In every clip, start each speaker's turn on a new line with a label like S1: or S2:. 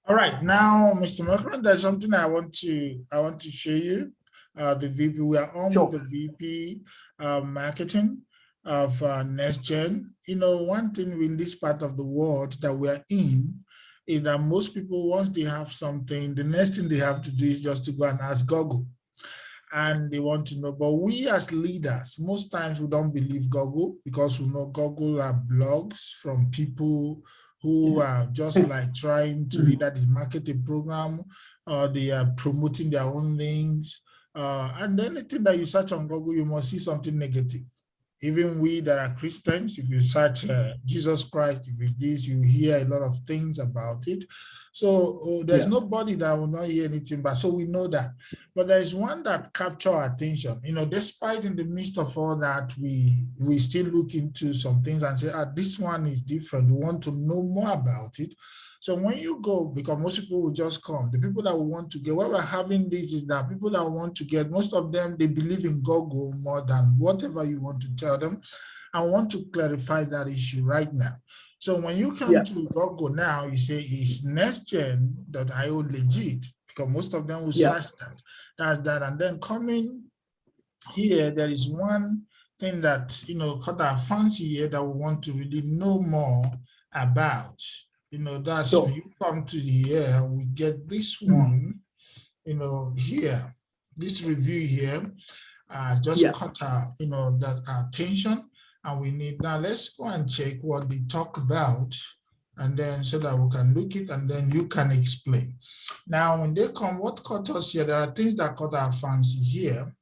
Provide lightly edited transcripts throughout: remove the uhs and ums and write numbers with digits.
S1: All right, now, Mr. Makran, there's something I want to show you. The VP, we are on with the VP marketing of NextGen. You know, one thing in this part of the world that we are in is that most people, once they have something, the next thing they have to do is just to go and ask Google. And they want to know, but we as leaders, most times we don't believe Google because we know Google are blogs from people who are just like trying to either market a program or they are promoting their own links. And anything that you search on Google, you must see something negative. Even we that are Christians, if you search Jesus Christ, if it's this, you hear a lot of things about it. So there's nobody that will not hear anything, but so we know that. But there's one that capture our attention. You know, despite in the midst of all that, we still look into some things and say, this one is different. We want to know more about it. So when you go, because most people will just come, the people that will want to get, what we're having this is that people that want to get, most of them, they believe in Google more than whatever you want to tell them. I want to clarify that issue right now. So when you come to Google now, you say it's nextgen.io legit, because most of them will search that. That's that. And then coming here, there is one thing that, you know, caught our fancy here that we want to really know more about. You know, that's when you come to here, we get this one, you know, here, this review here, just caught our, you know, that our attention. And we need, now let's go and check what they talk about, and then so that we can look it and then you can explain. Now, when they come, what caught us here, there are things that caught our fancy here.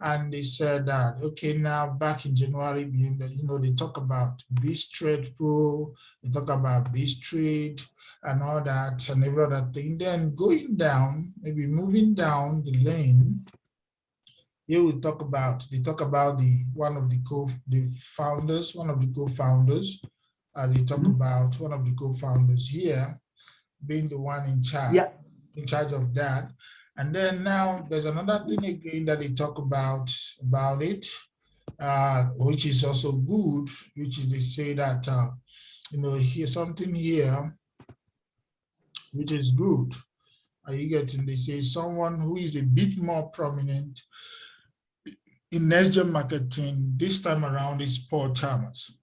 S1: And they said that, okay, now back in January, you know, they talk about BizTrade Pro, they talk about BizTrade and all that and every other thing. Then going down, maybe moving down the lane, here we talk about, they talk about one of the co-founders. They talk about one of the co-founders here being the one in charge of that. And then now there's another thing again that they talk about it, which is also good, which is they say that, you know, here's something here, which is good. You getting, they say someone who is a bit more prominent in NextGen marketing this time around is Paul Chalmers.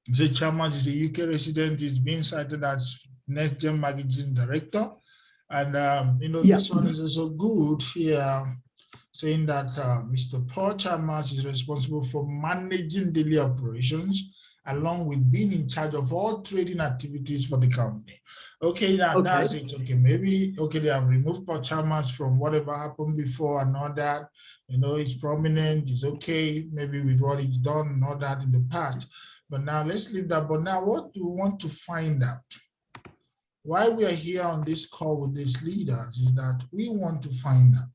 S1: The Chalmers is a UK resident, is being cited as NextGen marketing director. And, you know, this one is also good here, saying that Mr. Paul Chalmers is responsible for managing daily operations, along with being in charge of all trading activities for the company. Okay, now that's it. Okay, maybe, okay, they have removed Paul Chalmers from whatever happened before and all that. You know, he's prominent, he's okay, maybe with what he's done and all that in the past. But now let's leave that. But now what do we want to find out? Why we are here on this call with these leaders is that we want to find out.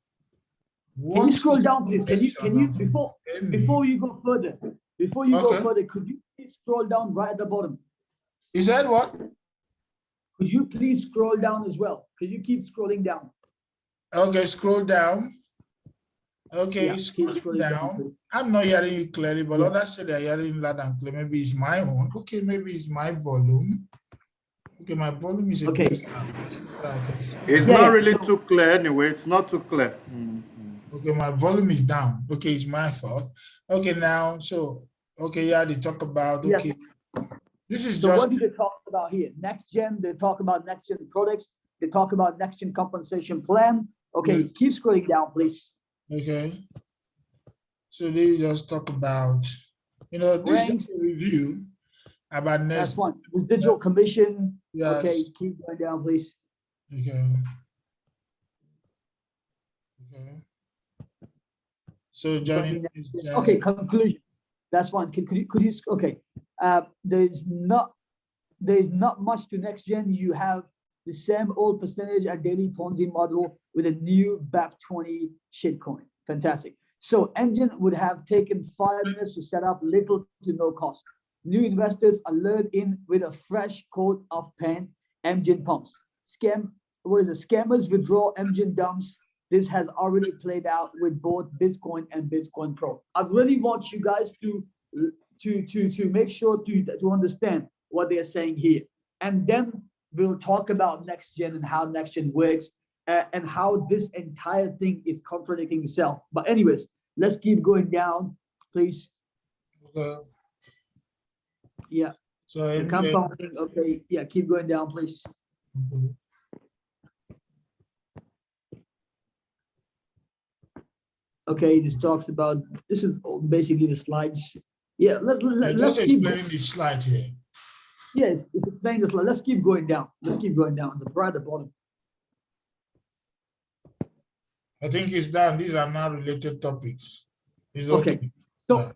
S2: Can you scroll down, please? Can you before you go further, could you please scroll down right at the bottom?
S1: Is that what?
S2: Could you please scroll down as well? Could you keep scrolling down?
S1: Okay, scroll down. Okay, scroll down. I'm not hearing you clearly, but others say they're hearing loud and clear. Maybe it's my own. Okay, maybe it's my volume. Okay, my volume is a bit.
S3: It's not really too clear anyway. It's not too clear.
S1: Okay, my volume is down. Okay, it's my fault. Okay, now, so, okay, they talk about, okay. This is
S2: so just. What do they talk about here? NextGen, they talk about NextGen products. They talk about NextGen compensation plan. Okay, keep scrolling down, please.
S1: Okay. So they just talk about, you know, this is a review about NextGen.
S2: That's one. Residual commission. Yes. Okay, keep going down, please.
S1: Okay. Okay. So Johnny.
S2: Okay, conclusion. That's one. Could you okay. There's not much to NextGen. You have the same old percentage at daily Ponzi model with a new BAP20 shitcoin. Fantastic. So Engine would have taken 5 minutes to set up, little to no cost. New investors are lured in with a fresh coat of paint. Engine pumps. Scammers withdraw, Engine dumps. This has already played out with both Bitcoin and Bitcoin Pro. I really want you guys to make sure to understand what they are saying here. And then we'll talk about NextGen and how NextGen works, and how this entire thing is contradicting itself. But anyways, let's keep going down, please. Yeah.
S1: So
S2: the compounding, okay, yeah, keep going down, please. Okay, this talks about, this is basically the slides. Yeah, let's keep
S1: explaining the slide here.
S2: Yeah, it's explaining the slide. Let's keep going down. Let's keep going down the right at the bottom.
S1: I think it's done. These are now related topics. It's okay.
S2: So, yeah.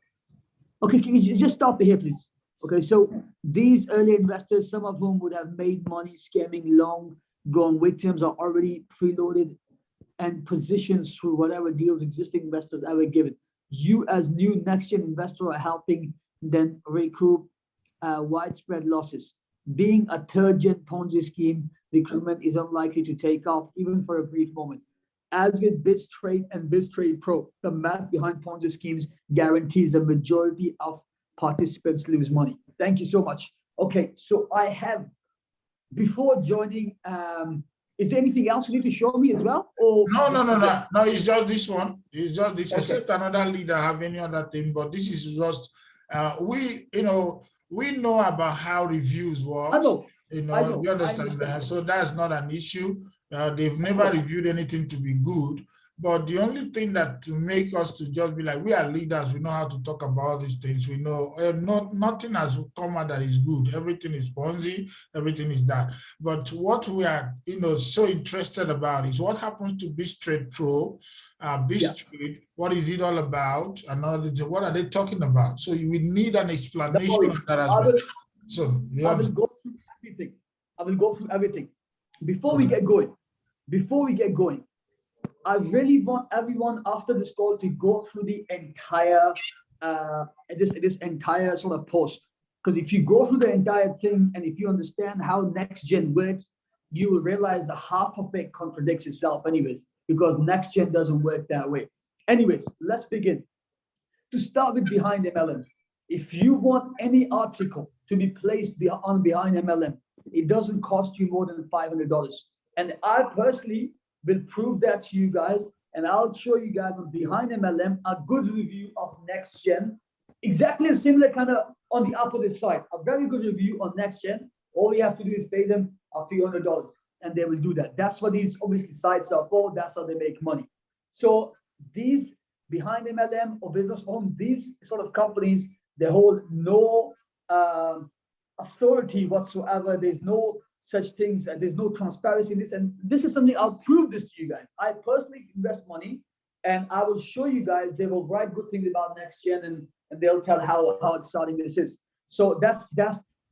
S2: Okay, can you just stop here, please? Okay, so these early investors, some of whom would have made money scamming long-gone victims, are already preloaded and positions through whatever deals existing investors ever given. You as new NextGen investor are helping them recoup widespread losses. Being a third-gen Ponzi scheme, recruitment is unlikely to take off even for a brief moment. As with BizTrade and BizTrade Pro, the math behind Ponzi schemes guarantees a majority of participants lose money. Thank you so much. Okay, so I have, before joining, is there anything else you need to show me as well? Or
S1: no, it's just this one. It's just this,
S2: okay.
S1: Except another leader have any other thing, but this is just, we know about how reviews work.
S2: I know.
S1: You understand that? So that's not an issue. They've never reviewed anything to be good. But the only thing that to make us to just be like, we are leaders, we know how to talk about these things. We know nothing has come out that is good. Everything is Ponzi, everything is that. But what we are, so interested about is what happens to BizTrade Pro, BizTrade, what is it all about? And what are they talking about? So you will need an explanation of that as well. So
S2: I will go through everything. I will go through everything. Before we get going, I really want everyone after this call to go through the entire this entire sort of post. Because if you go through the entire thing and if you understand how NextGen works, you will realize that half of it contradicts itself anyways, because NextGen doesn't work that way. Anyways, let's begin. To start with Behind MLM, if you want any article to be placed on Behind MLM, it doesn't cost you more than $500. And I personally will prove that to you guys, and I'll show you guys on Behind MLM a good review of NextGen, exactly a similar kind of on the opposite side, a very good review on NextGen. All you have to do is pay them a few $100 and they will do that. That's what these obviously sites are for. That's how they make money. So these Behind MLM or Business Home, these sort of companies, they hold no authority whatsoever. There's no such things, there's no transparency in this, and this is something I'll prove this to you guys. I personally invest money, and I will show you guys. They will write good things about NextGen, and they'll tell how exciting this is. So that's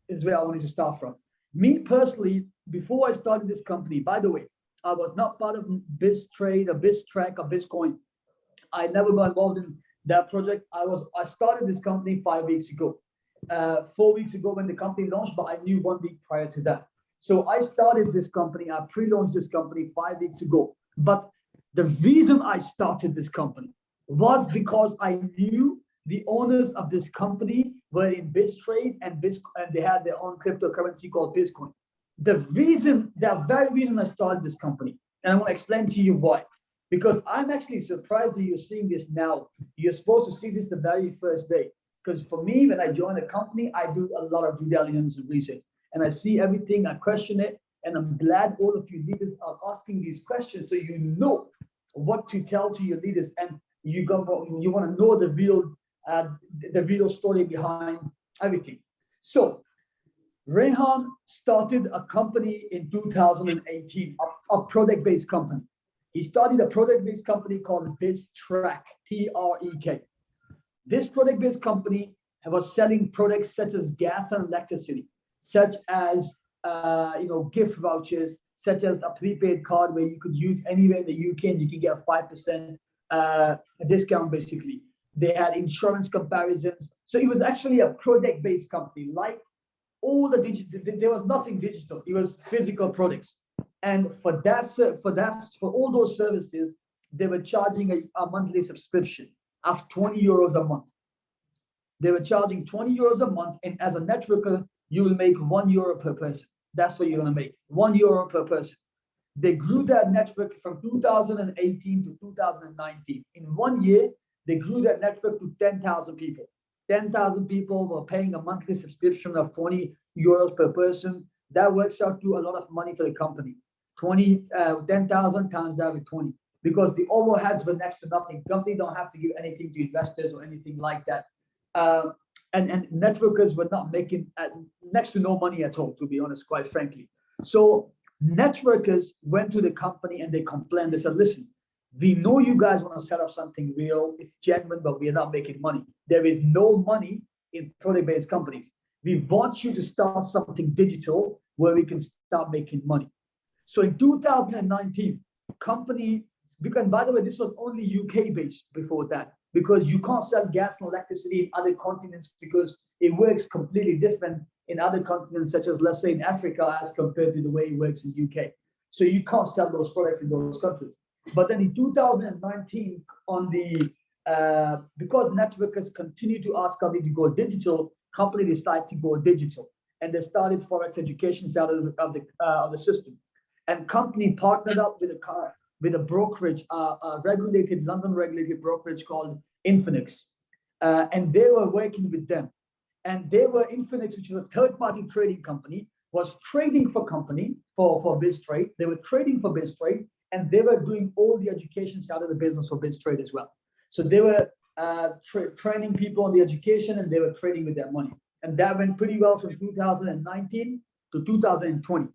S2: is where I wanted to start from. Me personally, before I started this company, by the way, I was not part of BizTrade or BizTrack or Bitcoin. I never got involved in that project. I started this company 5 weeks ago, 4 weeks ago when the company launched, but I knew 1 week prior to that. So I started this company, I pre-launched this company 5 weeks ago. But the reason I started this company was because I knew the owners of this company were in BizTrade and they had their own cryptocurrency called Bitcoin. The very reason I started this company, and I want to explain to you why. Because I'm actually surprised that you're seeing this now. You're supposed to see this the very first day. Because for me, when I join a company, I do a lot of due diligence and research. And I see everything, I question it, and I'm glad all of you leaders are asking these questions so you know what to tell to your leaders, and you want to know the real story behind everything. So Rehan started a company in 2018, a product-based company. He started a product-based company called BizTrack, T-R-E-K. This product-based company was selling products such as gas and electricity, such as gift vouchers, such as a prepaid card where you could use anywhere in the UK and you can get a 5% discount basically. They had insurance comparisons. So it was actually a product-based company. Like all the digital, there was nothing digital. It was physical products. And for all those services, they were charging a monthly subscription of 20 euros a month. They were charging 20 euros a month, and as a networker, you will make €1 per person. That's what you're going to make. €1 per person. They grew that network from 2018 to 2019. In 1 year, they grew that network to 10,000 people. 10,000 people were paying a monthly subscription of €20 per person. That works out to a lot of money for the company. 10,000 times that with 20, because the overheads were next to nothing. Company don't have to give anything to investors or anything like that. And networkers were not making next to no money at all, to be honest, quite frankly. So networkers went to the company and they complained. They said, listen, we know you guys want to set up something real. It's genuine, but we are not making money. There is no money in product-based companies. We want you to start something digital where we can start making money. So in 2019, company, because by the way, this was only UK based before that, because you can't sell gas and electricity in other continents because it works completely different in other continents, such as, let's say, in Africa, as compared to the way it works in UK. So you can't sell those products in those countries. But then in 2019, because networkers continue to ask company to go digital, company decided to go digital, and they started Forex education out of the system. And company partnered up with a brokerage, London regulated brokerage called Infinix, and they were working with them. And they were Infinix, which was a third-party trading company, was trading for BizTrade. They were trading for BizTrade, and they were doing all the education side of the business for BizTrade as well. So they were training people on the education, and they were trading with their money. And that went pretty well from 2019 to 2020.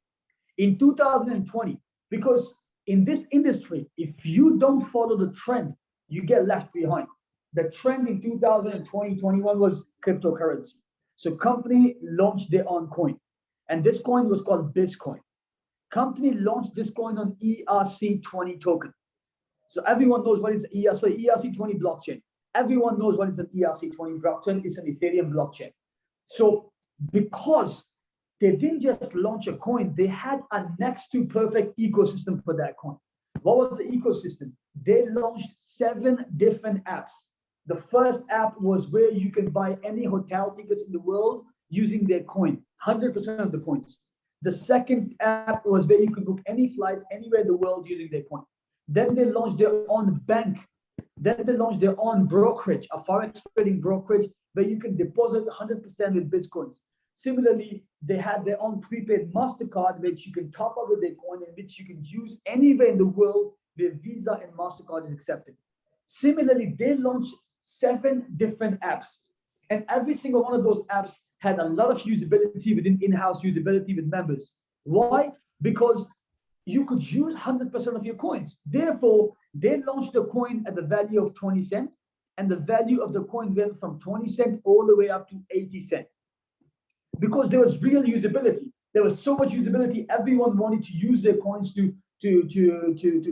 S2: In 2020, because in this industry, if you don't follow the trend, you get left behind. The trend in 2020-21 was cryptocurrency. So company launched their own coin, and this coin was called Bizcoin. Company launched this coin on ERC20 token. So everyone knows what is ERC20 blockchain. Everyone knows what is an ERC20 blockchain. It's an Ethereum blockchain. So because they didn't just launch a coin, they had a next to perfect ecosystem for that coin. What was the ecosystem? They launched 7 different apps. The first app was where you can buy any hotel tickets in the world using their coin, 100% of the coins. The second app was where you could book any flights anywhere in the world using their coin. Then they launched their own bank. Then they launched their own brokerage, a forex trading brokerage, where you can deposit 100% with Bitcoins. Similarly, they had their own prepaid MasterCard, which you can top up with their coin and which you can use anywhere in the world where Visa and MasterCard is accepted. Similarly, they launched 7 different apps, and every single one of those apps had a lot of usability within in-house usability with members. Why? Because you could use 100% of your coins. Therefore, they launched the coin at the value of 20 cents, and the value of the coin went from 20 cents all the way up to 80 cents. Because there was real usability. There was so much usability. Everyone wanted to use their coins to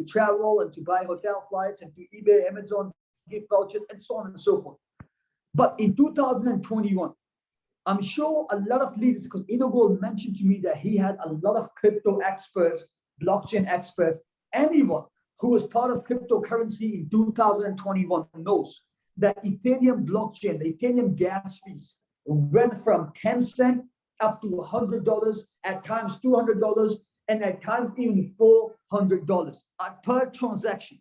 S2: travel and to buy hotel flights and to eBay, Amazon, gift vouchers, and so on and so forth. But in 2021, I'm sure a lot of leaders, because Inogol mentioned to me that he had a lot of crypto experts, blockchain experts. Anyone who was part of cryptocurrency in 2021 knows that Ethereum blockchain, the Ethereum gas fees, went from 10 cents up to $100, at times $200, and at times even $400 per transaction.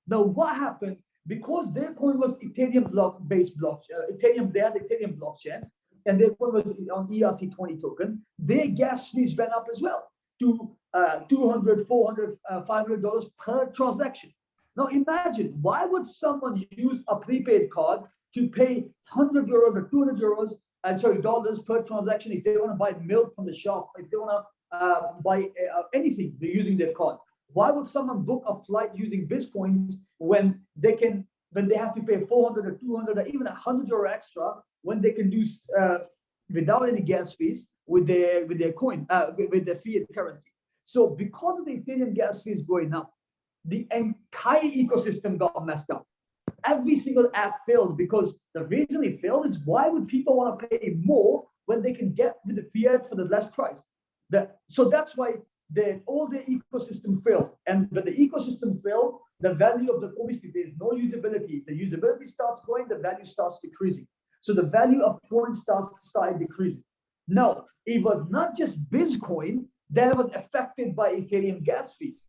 S2: Now, what happened? Because their coin was Ethereum based blockchain, they had Ethereum blockchain, and their coin was on ERC20 token, their gas fees went up as well to $200, $400, $500 per transaction. Now imagine, why would someone use a prepaid card to pay €100 or €200, dollars per transaction if they want to buy milk from the shop, if they want to buy anything, they're using their card? Why would someone book a flight using Bitcoins when they have to pay $400 or $200 or even $100 extra when they can do without any gas fees with their coin, with their fiat currency? So because of the Ethereum gas fees going up, the entire ecosystem got messed up. Every single app failed, because the reason it failed is, why would people want to pay more when they can get with the fiat for the less price? So that's why all the ecosystem failed. And when the ecosystem failed, the value of the, obviously there's no usability. The usability starts going, the value starts decreasing. So the value of coins started decreasing. No, it was not just Bitcoin that was affected by Ethereum gas fees.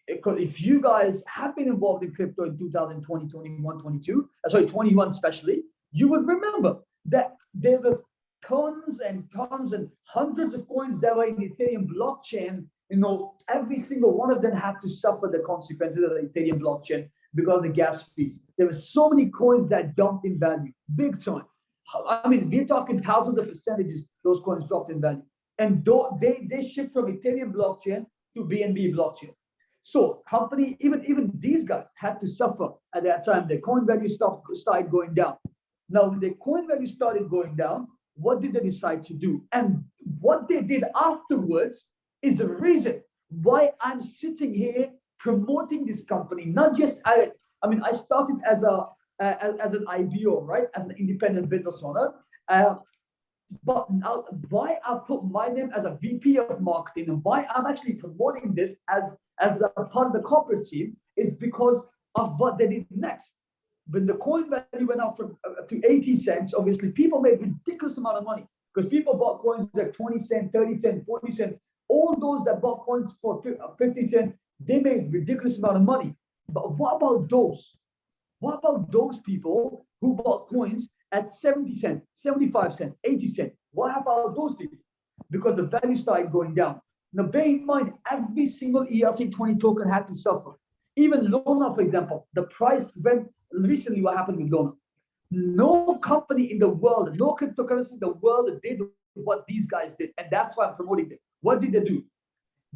S2: Because if you guys have been involved in crypto in 2020, 21, 22, sorry, 21 especially, you would remember that there was tons and tons and hundreds of coins that were in the Ethereum blockchain. Every single one of them had to suffer the consequences of the Ethereum blockchain because of the gas fees. There were so many coins that dumped in value, big time. I mean, we're talking thousands of percentages, those coins dropped in value. And they shift from Ethereum blockchain to BNB blockchain. So company, even these guys had to suffer at that time. The coin value started going down. Now, when the coin value started going down, what did they decide to do? And what they did afterwards is the reason why I'm sitting here promoting this company. Not just I started as an IBO, right, as an independent business owner. But now, why I put my name as a VP of marketing and why I'm actually promoting this as a part of the corporate team is because of what they did next. When the coin value went up to 80 cents, obviously people made ridiculous amount of money because people bought coins at 20 cents, 30 cents, 40 cents. All those that bought coins for 50 cents, they made ridiculous amount of money. But what about those? What about those people who bought coins at 70 cents, 75 cents, 80 cents? What about those people? Because the value started going down. Now, bear in mind, every single ERC20 token had to suffer. Even Luna, for example, the price went recently. What happened with Luna? No company in the world, no cryptocurrency in the world did what these guys did. And that's why I'm promoting them. What did they do?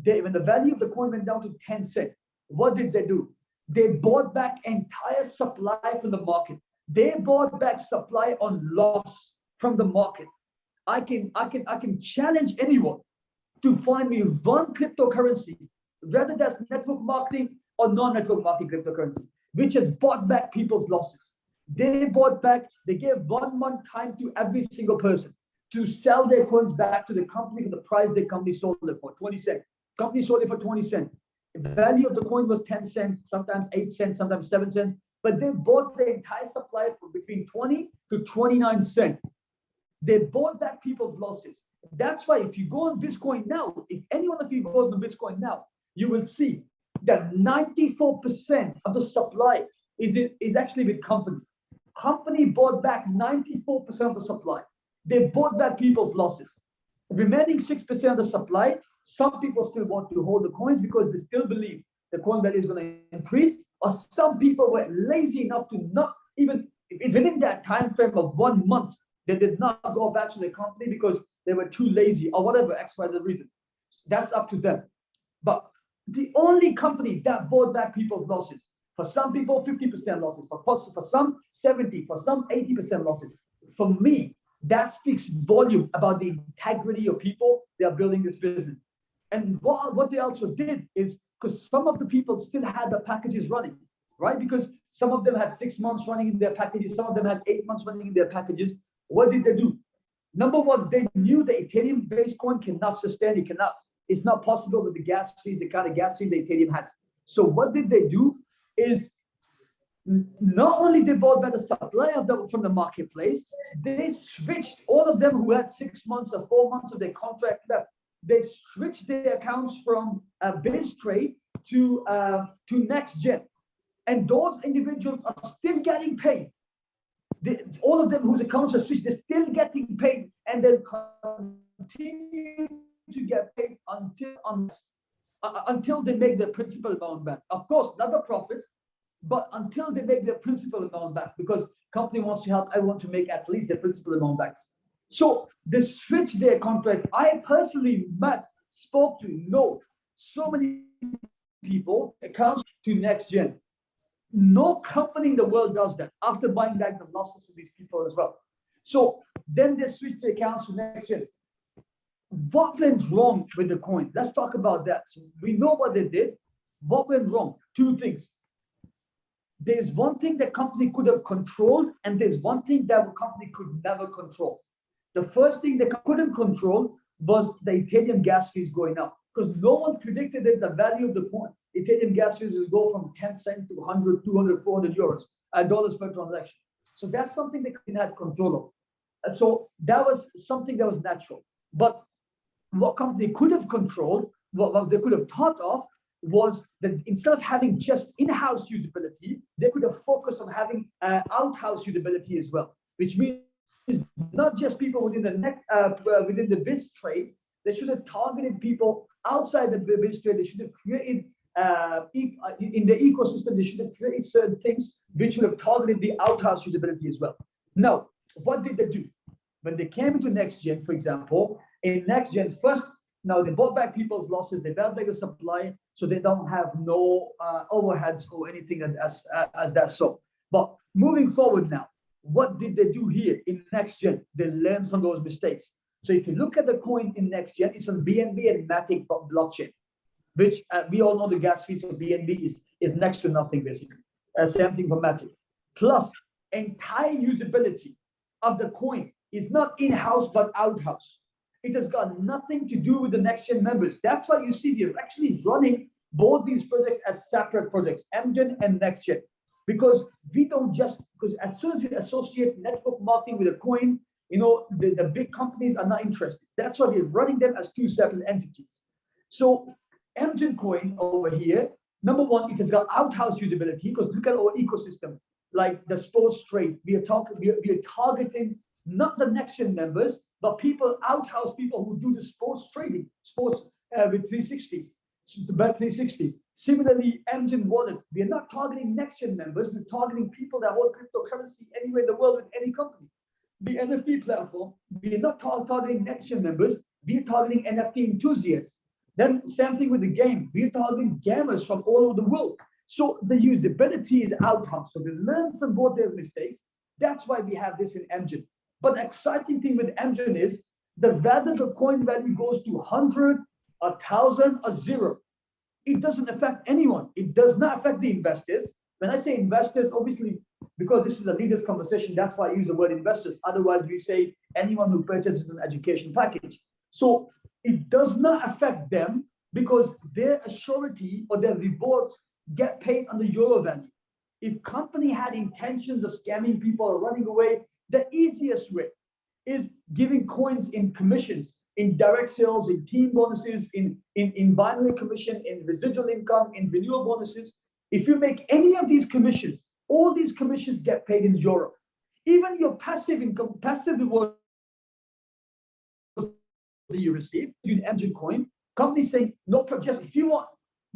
S2: When the value of the coin went down to 10 cents, what did they do? They bought back entire supply from the market. They bought back supply on loss from the market. I can challenge anyone to find me one cryptocurrency, whether that's network marketing or non-network marketing cryptocurrency, which has bought back people's losses. They bought back, they gave 1 month time to every single person to sell their coins back to the company for the price the company sold it for, 20 cents. Company sold it for 20 cents. The value of the coin was 10 cents, sometimes 8 cents, sometimes 7 cents. But they bought the entire supply for between 20 to 29 cents. They bought back people's losses. That's why if you go on Bitcoin now, if any one of you goes on Bitcoin now, you will see that 94% of the supply is actually with company. Company bought back 94% of the supply. They bought back people's losses. The remaining 6% of the supply, some people still want to hold the coins because they still believe the coin value is going to increase, or some people were lazy enough to not even, within that time frame of 1 month, they did not go back to the company because they were too lazy or whatever, X, Y, Z reason. That's up to them. But the only company that bought back people's losses, for some people, 50% losses, for some, 70, for some, 80% losses. For me, that speaks volume about the integrity of people that are building this business. And what they also did is, because some of the people still had the packages running, right? Because some of them had 6 months running in their packages, some of them had 8 months running in their packages. What did they do? Number one, they knew the Ethereum-based coin cannot sustain, it's not possible with the gas fees, the kind of gas fees that Ethereum has. So what did they do is, not only they bought back the supply of them from the marketplace, they switched all of them who had 6 months or 4 months of their contract left. They switched their accounts from BizTrade to NextGen. And those individuals are still getting paid. All of them whose accounts are switched, they're still getting paid, and they'll continue to get paid until they make their principal amount back. Of course, not the profits, but until they make their principal amount back, because company wants to help everyone to make at least their principal amount back. So they switched their contracts. I personally spoke to so many people, accounts to NextGen. No company in the world does that after buying back the losses of these people as well. So then they switched the accounts to NextGen. What went wrong with the coin? Let's talk about that. So we know what they did. What went wrong? 2 things. There's one thing the company could have controlled, and there's one thing that the company could never control. The first thing they couldn't control was the Ethereum gas fees going up, because no one predicted that the value of the coin, Ethereum gas fees will go from 10 cents to 100, 200, 400 euros, dollars per transaction. So that's something they had control of. So that was something that was natural. But what company could have controlled, what they could have thought of, was that instead of having just in-house usability, they could have focused on having out-house usability as well, which means not just people within the biz trade. They should have targeted people outside the biz trade. They should have created in the ecosystem. They should have created certain things which would have targeted the out-house usability as well. Now, what did they do when they came into NextGen? For example, in NextGen, first, now they bought back people's losses. They bought back the supply, so they don't have no overheads or anything as that. So, but moving forward now, what did they do here in NextGen? They learned from those mistakes. So if you look at the coin in NextGen, it's on BNB and Matic blockchain, which we all know the gas fees for BNB is next to nothing, basically. Same thing for Matic. Plus, entire usability of the coin is not in-house but out-house. It has got nothing to do with the NextGen members. That's why you see we're actually running both these projects as separate projects, MGen and NextGen, because we don't just, because as soon as we associate network marketing with a coin, you know, the big companies are not interested. That's why we're running them as two separate entities. So MGen coin over here, number one, it has got out-house usability, because look at our ecosystem, like the sports trade. We are targeting not the NextGen members, but people, outhouse people who do the sports trading, sports with 360, Bet 360. Similarly, MGen Wallet, we are not targeting NextGen members, we're targeting people that hold cryptocurrency anywhere in the world with any company. The NFT platform, we are not targeting NextGen members, we are targeting NFT enthusiasts. Then same thing with the game, we are targeting gamers from all over the world. So the usability is outhouse. So they learn from both their mistakes. That's why we have this in MGen. But the exciting thing with MGen is that whether the coin value goes to 100, 1,000, or 0, it doesn't affect anyone. It does not affect the investors. When I say investors, obviously, because this is a leaders conversation, that's why I use the word investors. Otherwise, we say anyone who purchases an education package. So it does not affect them because their surety or their rewards get paid on the euro value. If company had intentions of scamming people or running away, the easiest way is giving coins in commissions, in direct sales, in team bonuses, in binary commission, in residual income, in renewal bonuses. If you make any of these commissions, all these commissions get paid in euro. Even your passive income, passive rewards that you receive in MGen coin, companies saying, no, just if you want,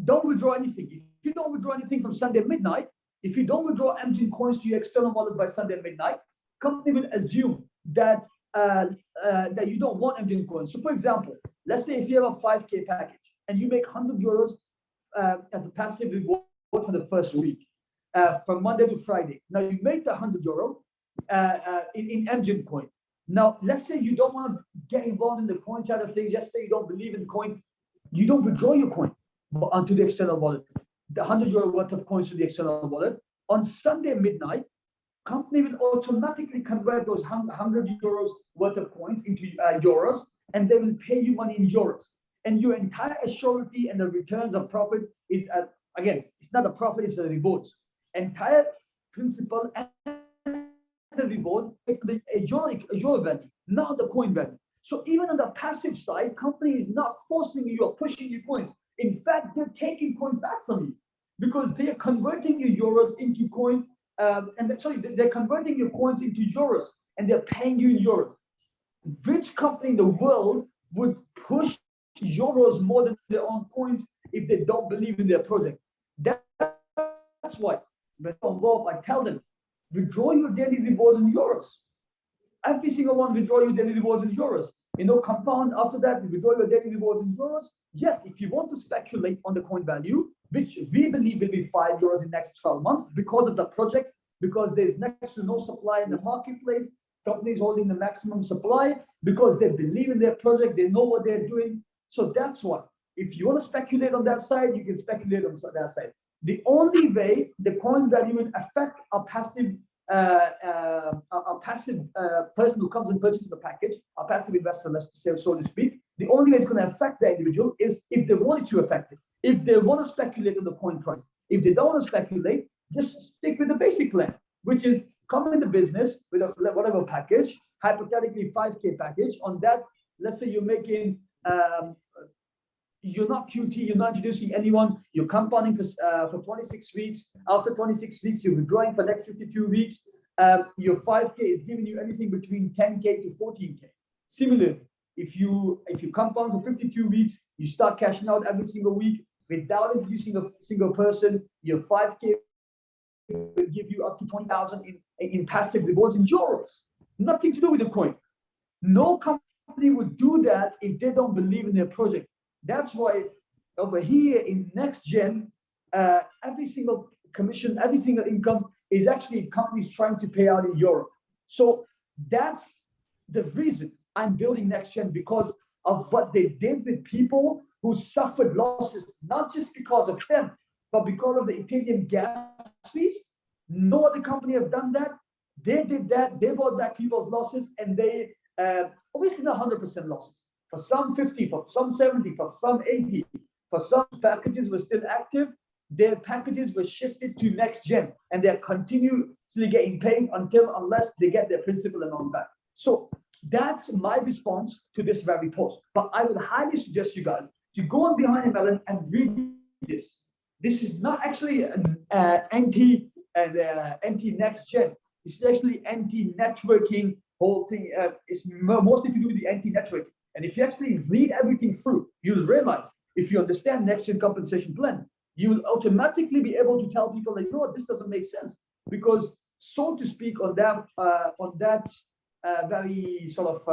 S2: don't withdraw anything. If you don't withdraw anything from Sunday midnight, if you don't withdraw MGen coins to your external wallet by Sunday midnight, company will assume that that you don't want MGen coins. So for example, let's say if you have a 5K package and you make 100 euros as a passive reward for the first week, from Monday to Friday. Now you make the 100 euro in MGen coin. Now let's say you don't want to get involved in the coin side of things. Just say you don't believe in coin. You don't withdraw your coin onto the external wallet. The 100 euro worth of coins to the external wallet. On Sunday midnight, company will automatically convert those 100 euros worth of coins into euros, and they will pay you money in euros. And your entire surety and the returns of profit is, again, it's not a profit, it's a rewards. Entire principal and the reward, a euro value, not the coin value. So even on the passive side, company is not forcing you or pushing you coins. In fact, they're taking coins back from you because they are converting your euros into coins. They're converting your coins into euros and they're paying you in euros. Which company in the world would push euros more than their own coins if they don't believe in their project? That's why when I'm involved, I tell them, withdraw your daily rewards in euros. Every single one, withdraw your daily rewards in euros. You know, compound after that, withdraw your daily rewards in euros. Yes, if you want to speculate on the coin value, which we believe will be 5 euros in the next 12 months because of the projects, because there's next to no supply in the marketplace, companies holding the maximum supply, because they believe in their project, they know what they're doing. So that's why, if you want to speculate on that side, you can speculate on that side. The only way the coin value will affect a passive person who comes and purchases the package, a passive investor, let's say, so to speak, the only way it's going to affect the individual is if they want it to affect it. If they want to speculate on the coin price. If they don't want to speculate, just stick with the basic plan, which is come into business with a whatever package, hypothetically 5K package. On that, let's say you're making, you're not QT, you're not introducing anyone, you're compounding for 26 weeks. After 26 weeks, you're withdrawing for the next 52 weeks. Your 5K is giving you anything between 10K to 14K. Similarly, if you compound for 52 weeks, you start cashing out every single week without introducing a single person, your 5K will give you up to 20,000 in passive rewards in euros. Nothing to do with the coin. No company would do that if they don't believe in their project. That's why over here in NextGen, every single commission, every single income is actually companies trying to pay out in Europe. So that's the reason I'm building NextGen, because of what they did with people who suffered losses, not just because of them, but because of the Italian gas fees. No other company have done that. They did that. They bought back people's losses, and they obviously not 100% losses. For some 50, for some 70, for some 80, for some packages were still active. Their packages were shifted to NextGen, and they're continuously getting paid unless they get their principal amount back. So that's my response to this very post. But I would highly suggest you guys to go on Behind MLM and read this. This is not actually an anti-NextGen. This is actually anti-networking whole thing. It's mostly to do with the anti-networking. And if you actually read everything through, you'll realize, if you understand NextGen compensation plan, you will automatically be able to tell people, like, you know what, this doesn't make sense, because, so to speak, on that very sort of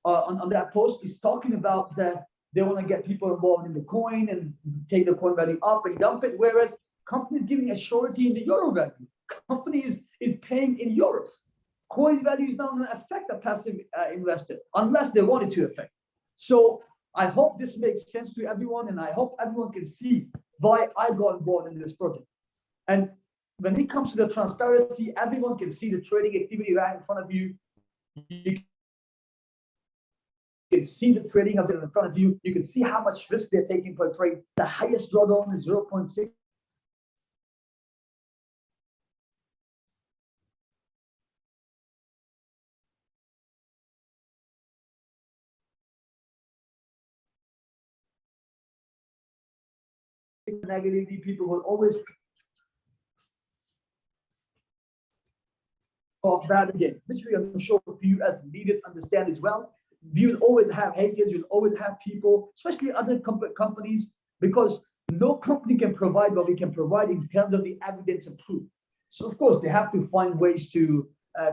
S2: on that post is talking about that they want to get people involved in the coin and take the coin value up and dump it, whereas company is giving a surety in the euro value. Company is paying in euros. Coin value is not going to affect a passive investor unless they want it to affect. So I hope this makes sense to everyone, and I hope everyone can see why I got on board in this project. And when it comes to the transparency, everyone can see the trading activity right in front of you. You can see the trading of it in front of you. You can see how much risk they're taking per trade. The highest drawdown is 0.6. Negativity, people will always talk bad again, which we are sure you as leaders understand as well. You will always have haters, you'll always have people, especially other companies, because no company can provide what we can provide in terms of the evidence and proof. So of course, they have to find ways to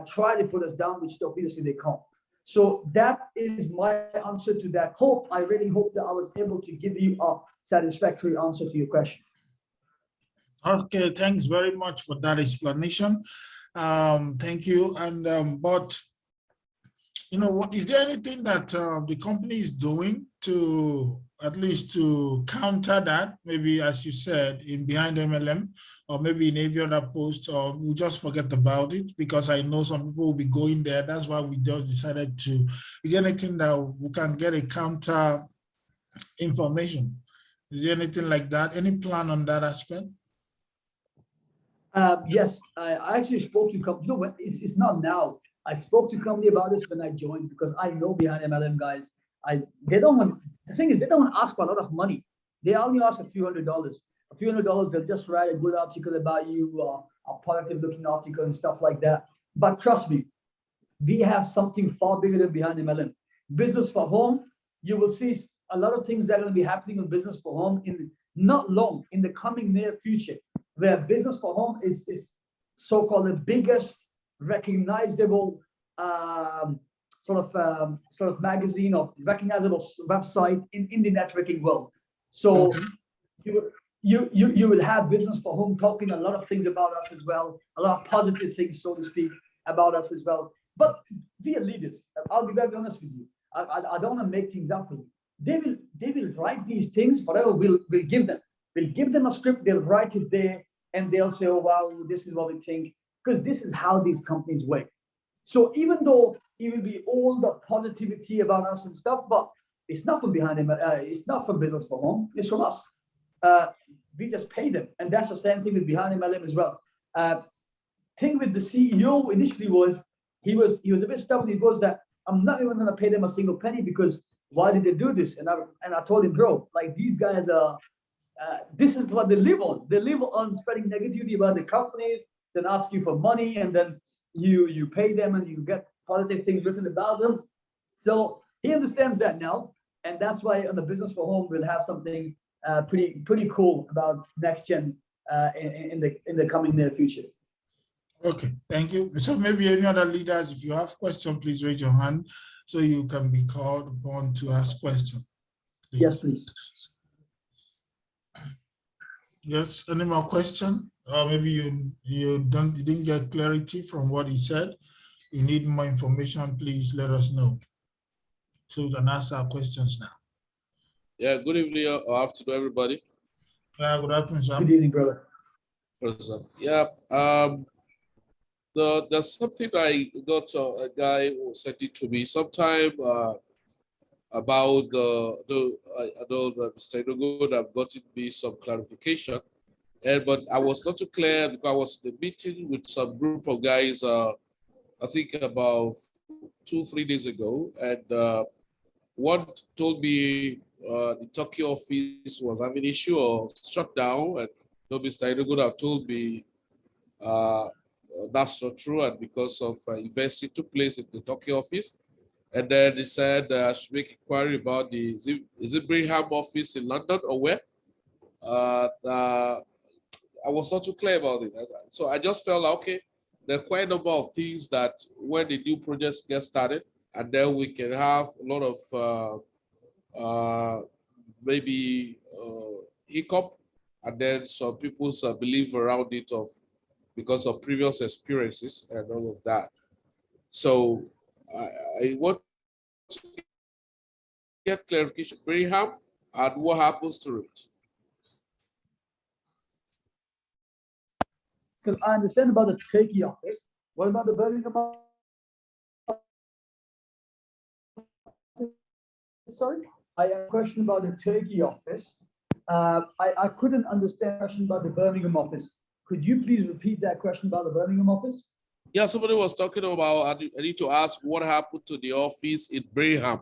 S2: try to put us down, which obviously they can't. So that is my answer to that. I really hope that I was able to give you a satisfactory answer to your question.
S1: Okay, thanks very much for that explanation. Thank you. And but you know, what is there anything that the company is doing to at least to counter that? Maybe, as you said, in Behind MLM, or maybe in every other post, or we'll just forget about it, because I know some people will be going there. That's why we just decided to. Is there anything that we can get a counter information? Is there anything like that? Any plan on that aspect?
S2: Yes, I actually spoke to company. No, it's not now. I spoke to company about this when I joined, because I know Behind MLM guys. They don't want. The thing is, they don't ask for a lot of money. They only ask a few $100. A few $100, they'll just write a good article about you, a positive-looking article and stuff like that. But trust me, we have something far bigger than Behind MLM. Business for home. You will see a lot of things that are going to be happening in business for home in not long, in the coming near future, where business for home is so-called the biggest recognizable sort of magazine or recognizable website in the networking world. So you will have business for home talking a lot of things about us as well, a lot of positive things, so to speak, about us as well. But we are leaders. I'll be very honest with you. I don't want to make things up for you. They will write these things, whatever we'll give them. We'll give them a script, they'll write it there, and they'll say, oh, wow, this is what we think, because this is how these companies work. So even though it will be all the positivity about us and stuff, but it's not from Behind them. It's not from Business for Home. It's from us. We just pay them, and that's the same thing with Behind MLM as well. Thing with the CEO initially was he was a bit stubborn. He goes that I'm not even gonna pay them a single penny because why did they do this? And I told him, bro, like these guys are, this is what they live on. They live on spreading negativity about the companies, then ask you for money, and then you pay them and you get positive things written about them. So he understands that now, and that's why on the Business for Home we'll have something pretty cool about next gen in the coming near future.
S1: Okay, thank you. So maybe any other leaders, if you have questions, please raise your hand so you can be called upon to ask questions.
S2: Yes, please.
S1: Yes, any more question? Or maybe you didn't get clarity from what he said. You need more information, please let us know so we can answer our questions now.
S4: Yeah, good evening or afternoon, everybody.
S1: Yeah, good afternoon, Sam.
S2: Good evening, brother.
S4: Yeah, there's something I got a guy who sent it to me sometime about I know that Mr. Inogo have gotten me some clarification, but I was not too clear because I was in a meeting with some group of guys. I think about 2-3 days ago, and one told me the Turkey office was having issue or shut down, and Mr. Inogo have told me that's not true, and because of events that took place in the Turkey office. And then they said I should make inquiry about the, is it Brigham office in London or where? I was not too clear about it. So I just felt like, okay, there are quite a number of things that when the new projects get started, and then we can have a lot of maybe hiccup, and then some people's belief around it of because of previous experiences and all of that. So I want to get clarification, Brigham, and what happens to it.
S2: Because I understand about the Turkey office. What about the Birmingham office? Sorry, I have a question about the Turkey office. I couldn't understand the question about the Birmingham office. Could you please repeat that question about the Birmingham office?
S4: Yeah, somebody was talking about, I need to ask what happened to the office in Brigham.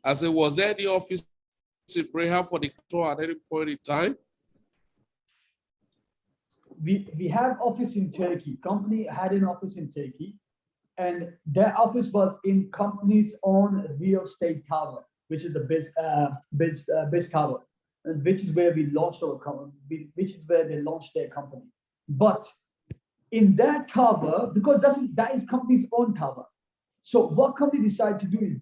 S4: I said, was there any office in Brigham for the tour at any point in time?
S2: We have office in Turkey. Company had an office in Turkey, and their office was in company's own real estate tower, which is the Biz Tower, and which is where we launched our company, which is where they launched their company. But in that tower, because that is company's own tower. So what company decided to do is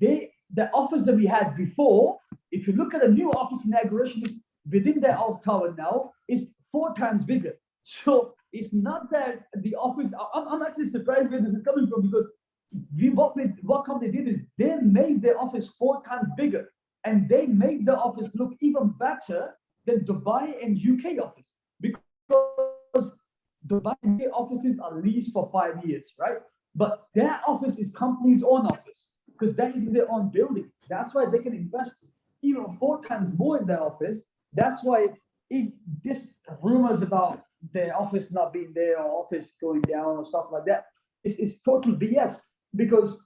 S2: the office that we had before, if you look at a new office inauguration within their old tower now, is 4 times bigger. So it's not that the office, I'm actually surprised where this is coming from, because what company did is they made their office 4 times bigger, and they made the office look even better than Dubai and UK office, because Dubai and UK offices are leased for 5 years, right? But their office is company's own office, because that is in their own building. That's why they can invest even 4 times more in their office. That's why this rumors about their office not being there or office going down or stuff like that is total BS, because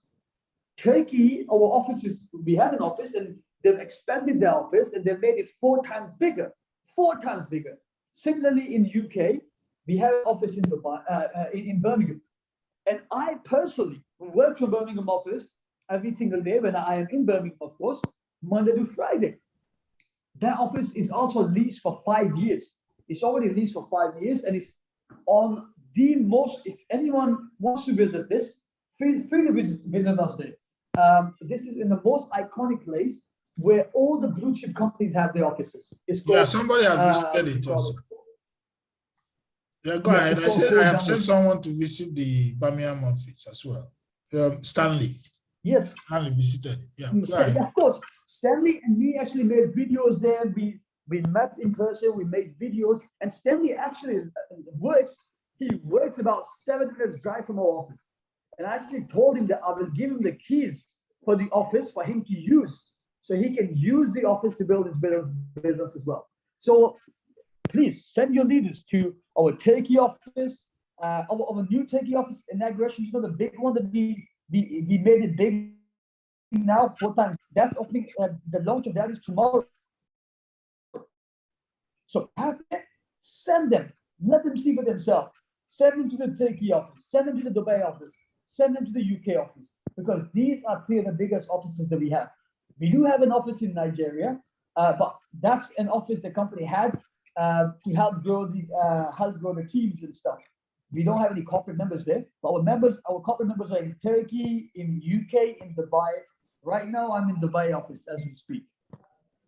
S2: Turkey, our offices, we had an office and they've expanded their office and they've made it 4 times bigger, 4 times bigger. Similarly, in UK, we have an office in Dubai, in Birmingham. And I personally work from Birmingham office every single day when I am in Birmingham, of course, Monday to Friday. That office is also leased for 5 years. It's already leased for 5 years, and it's on the most, if anyone wants to visit this, feel free to visit us there. This is in the most iconic place where all the blue chip companies have their offices. It's called,
S1: Somebody has visited it also. Yeah, go ahead. I have sent someone to visit the Birmingham office as well. Stanley.
S2: Yes.
S1: Stanley visited it. Yeah, go ahead.
S2: Of course. Stanley and me actually made videos there. We met in person, we made videos, and Stanley actually works. He works about 7 minutes drive from our office. And I actually told him that I will give him the keys for the office for him to use, so he can use the office to build his business as well. So please send your leaders to our Turkey office, our new Turkey office inauguration. You know, the big one that we made it big now 4 times. That's opening. The launch of that is tomorrow. So send them. Let them see for themselves. Send them to the Turkey office. Send them to the Dubai office. Send them to the UK office, because these are 3 of the biggest offices that we have. We do have an office in Nigeria, but that's an office the company had to help grow the teams and stuff. We don't have any corporate members there, but our corporate members are in Turkey, in UK, in Dubai. Right now, I'm in Dubai office as we speak.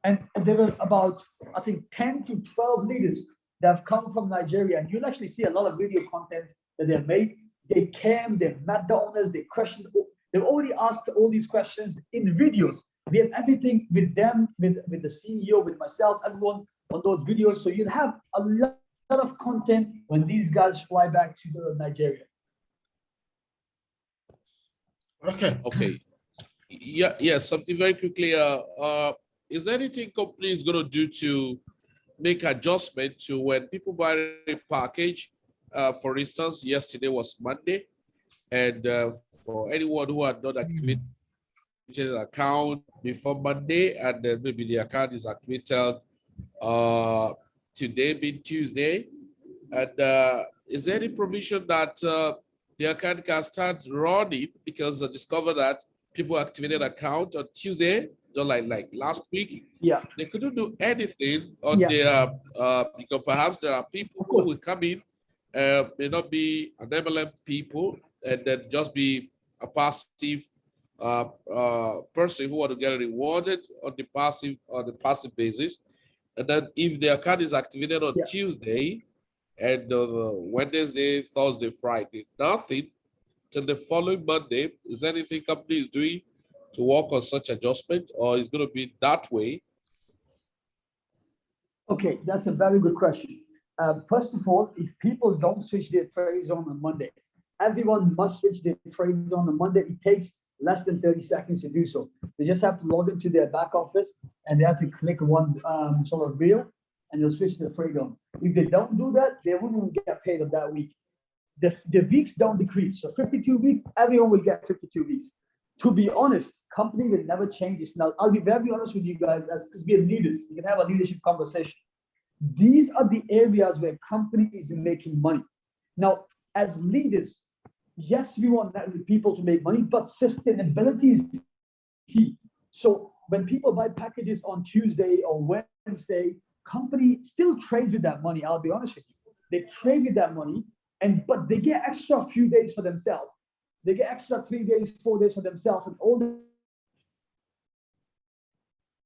S2: And there were about, I think, 10 to 12 leaders that have come from Nigeria. And you'll actually see a lot of video content that they've made. They came, they met the owners, they questioned, they've already asked all these questions in videos. We have everything with them, with the CEO, with myself, everyone on those videos. So you'll have a lot of content when these guys fly back to Nigeria.
S4: Okay. Yeah, something very quickly. Is there anything company is going to do to make adjustment to when people buy a package? For instance, yesterday was Monday, and for anyone who had not activated an account before Monday, and then maybe the account is activated today being Tuesday, and is there any provision that the account can start running, because I discovered that people activated account on Tuesday, just like last week.
S2: Yeah,
S4: they couldn't do anything on their because perhaps there are people who will come in, may not be an MLM people, and then just be a passive person who want to get rewarded on the passive basis. And then if the account is activated on Tuesday and Wednesday, Thursday, Friday, nothing till the following Monday, is there anything company is doing to work on such adjustment, or is going to be that way?
S2: Okay, that's a very good question. First of all, if people don't switch their trades on Monday, everyone must switch their trades on Monday. It takes less than 30 seconds to do so. They just have to log into their back office and they have to click one sort of wheel and they'll switch the trade on. If they don't do that, they won't even get paid of that week. The weeks don't decrease. So 52 weeks, everyone will get 52 weeks. To be honest, company will never change this. Now, I'll be very honest with you guys, as we are leaders, you can have a leadership conversation. These are the areas where company is making money. Now, as leaders, yes, we want people to make money, but sustainability is key. So when people buy packages on Tuesday or Wednesday, company still trades with that money. I'll be honest with you. They trade with that money, but they get extra few days for themselves. They get extra 3 days, 4 days for themselves, and all the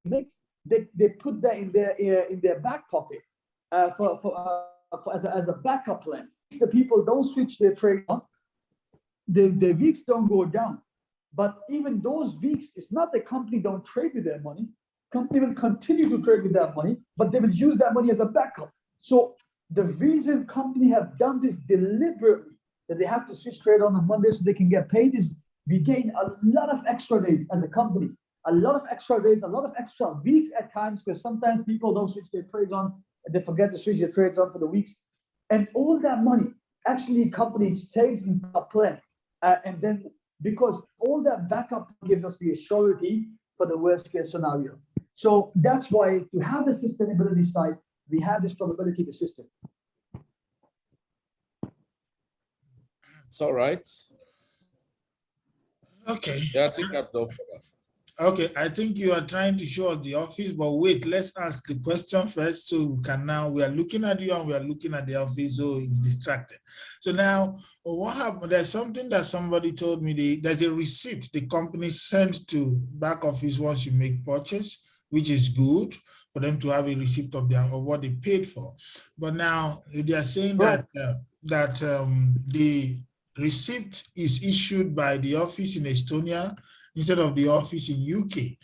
S2: mix. They put that in their back pocket as a backup plan. The people don't switch their trade on. The weeks don't go down, but even those weeks, it's not the company don't trade with their money. Company will continue to trade with that money, but they will use that money as a backup. So the reason company have done this deliberately, that they have to switch trade on Monday so they can get paid, is we gain a lot of extra days as a company, a lot of extra days, a lot of extra weeks at times, because sometimes people don't switch their trades on and they forget to switch their trades on for the weeks. And all that money actually companies saves in a plan. And then because all that backup gives us the surety for the worst case scenario. So that's why to have the sustainability side, we have this probability of the system.
S4: It's all right.
S1: Okay.
S4: Yeah, I think I'm done for that.
S1: Okay, I think you are trying to show us the office, but wait, let's ask the question first. So we are looking at you and we are looking at the office, so it's distracted. So now what happened? There's something that somebody told me, there's a receipt the company sends to back office once you make purchase, which is good for them to have a receipt of what they paid for. But now they are saying that the receipt is issued by the office in Estonia instead of the office in UK.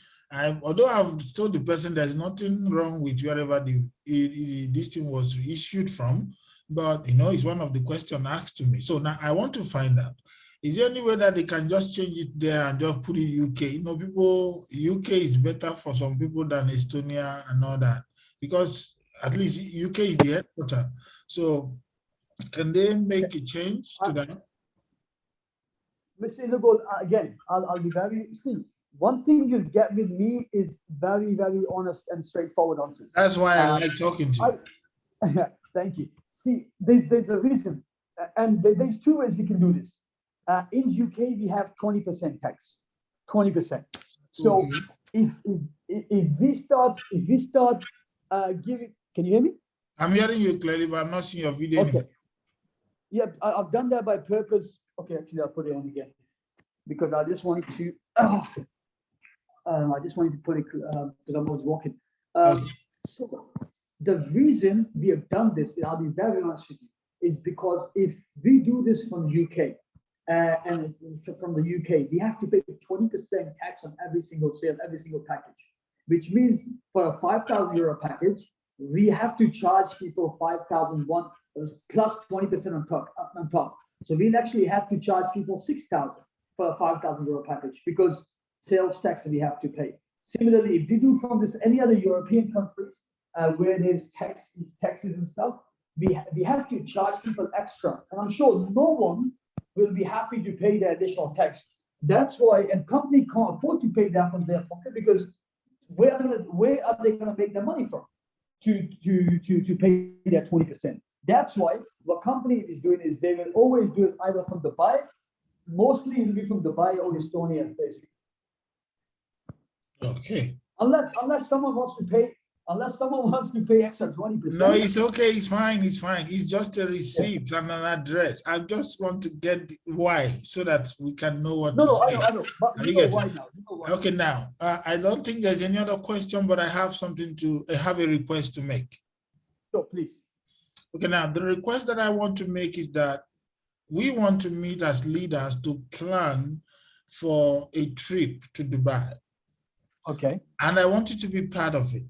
S1: Although I've told the person there's nothing wrong with wherever this thing was issued from, but it's one of the questions asked to me. So now I want to find out, is there any way that they can just change it there and just put it UK? People, UK is better for some people than Estonia and all that, because at least UK is the headquarters. So can they make a change to that?
S2: Mr. Ilugol, again, I'll be very, one thing you'll get with me is very, very honest and straightforward answers.
S1: That's why I like talking to you.
S2: Thank you. See, there's a reason, and there's two ways we can do this. In UK, we have 20% tax, 20%. So if we start giving, can you hear me?
S1: I'm hearing you clearly, but I'm not seeing your video anymore.
S2: Yeah, I've done that by purpose. Okay, actually, I'll put it on again because I just wanted to. I just wanted to put it because I was walking. So the reason we have done this, and I'll be very honest with you, is because if we do this from UK and from the UK, we have to pay 20% tax on every single sale, every single package, which means for a €5,000 package, we have to charge people 5,001 plus 20% on top. So we'll actually have to charge people 6,000 for a €5,000 package because sales tax we have to pay. Similarly, if we do from this any other European countries where there's taxes and stuff, we have to charge people extra, and I'm sure no one will be happy to pay the additional tax. That's why a company can't afford to pay that from their pocket because where are they gonna make their money from to pay that 20%? That's why what company is doing is they will always do it either from Dubai, mostly it will be from Dubai or Estonia, basically.
S1: Okay.
S2: Unless someone wants to pay extra 20%.
S1: No, it's okay. It's fine. It's fine. It's just a receipt and an address. I just want to get why so that we can know what to say.
S2: I know. But you know why now.
S1: Okay, now I don't think there's any other question, but I have something to have a request to make.
S2: Sure, please.
S1: Okay, now the request that I want to make is that we want to meet as leaders to plan for a trip to Dubai.
S2: Okay.
S1: And I want you to be part of it.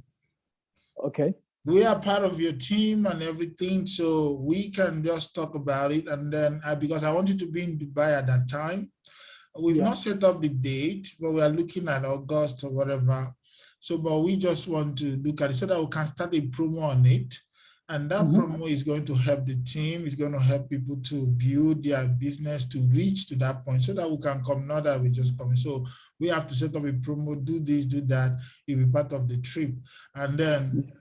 S2: Okay.
S1: We are part of your team and everything, so we can just talk about it. And then because I want you to be in Dubai at that time. We've not set up the date, but we are looking at August or whatever. So, but we just want to look at it so that we can start a promo on it. And that promo is going to help the team. It's going to help people to build their business to reach to that point so that we can come, not that we just come. So we have to set up a promo, do this, do that. It'll be part of the trip. And then,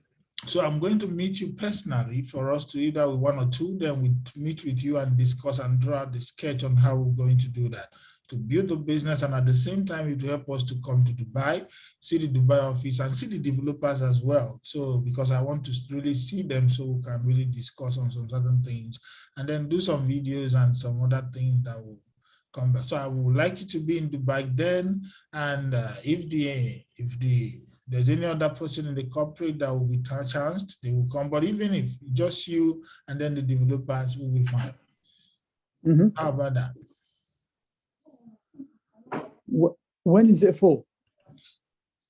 S1: so I'm going to meet you personally for us to either with one or two, then we meet with you and discuss and draw out the sketch on how we're going to do that, to build the business. And at the same time, it will help us to come to Dubai, see the Dubai office and see the developers as well. So, because I want to really see them so we can really discuss on some certain things and then do some videos and some other things that will come back. So I would like you to be in Dubai then. And if there's any other person in the corporate that will be chanced, they will come. But even if just you and then the developers will be fine. How about that?
S2: When is it for?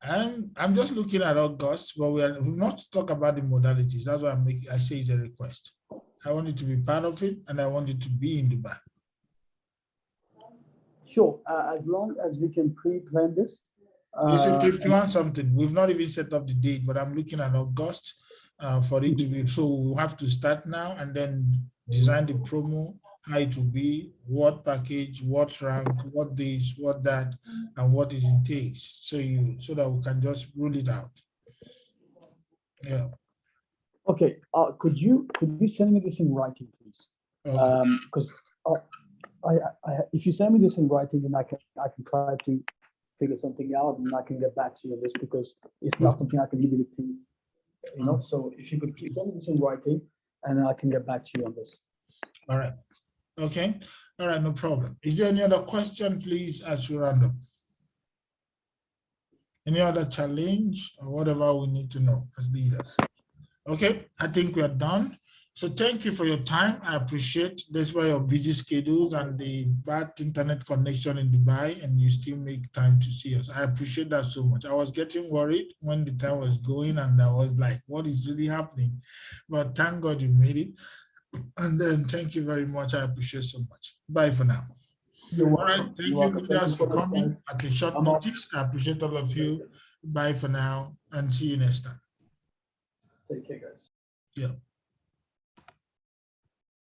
S1: I'm just looking at August, but we've not talked about the modalities. That's why I say it's a request. I want you to be part of it, and I want you to be in Dubai.
S2: Sure, as long as we can pre-plan this.
S1: We should pre-plan something. We've not even set up the date, but I'm looking at August for it to be. So we'll have to start now and then design the promo, how it will be, what package, what rank, what this, what that, and what it entails. So that we can just rule it out. Yeah.
S2: Okay. Could you send me this in writing, please? Because if you send me this in writing, then I can try to figure something out and I can get back to you on this because it's not something I can leave with the team. You know. So if you could please send me this in writing, and then I can get back to you on this.
S1: All right. Okay. All right. No problem. Is there any other question, please, as we round up? Any other challenge or whatever we need to know as leaders? Okay. I think we are done. So thank you for your time. I appreciate this by your busy schedules and the bad internet connection in Dubai, and you still make time to see us. I appreciate that so much. I was getting worried when the time was going and I was like, what is really happening? But thank God you made it. And then thank you very much. I appreciate so much. Bye for now. All right. Thank you guys for coming at a short notice. I appreciate all of you. Bye for now and see you next time.
S2: Take care, guys.
S1: Yeah.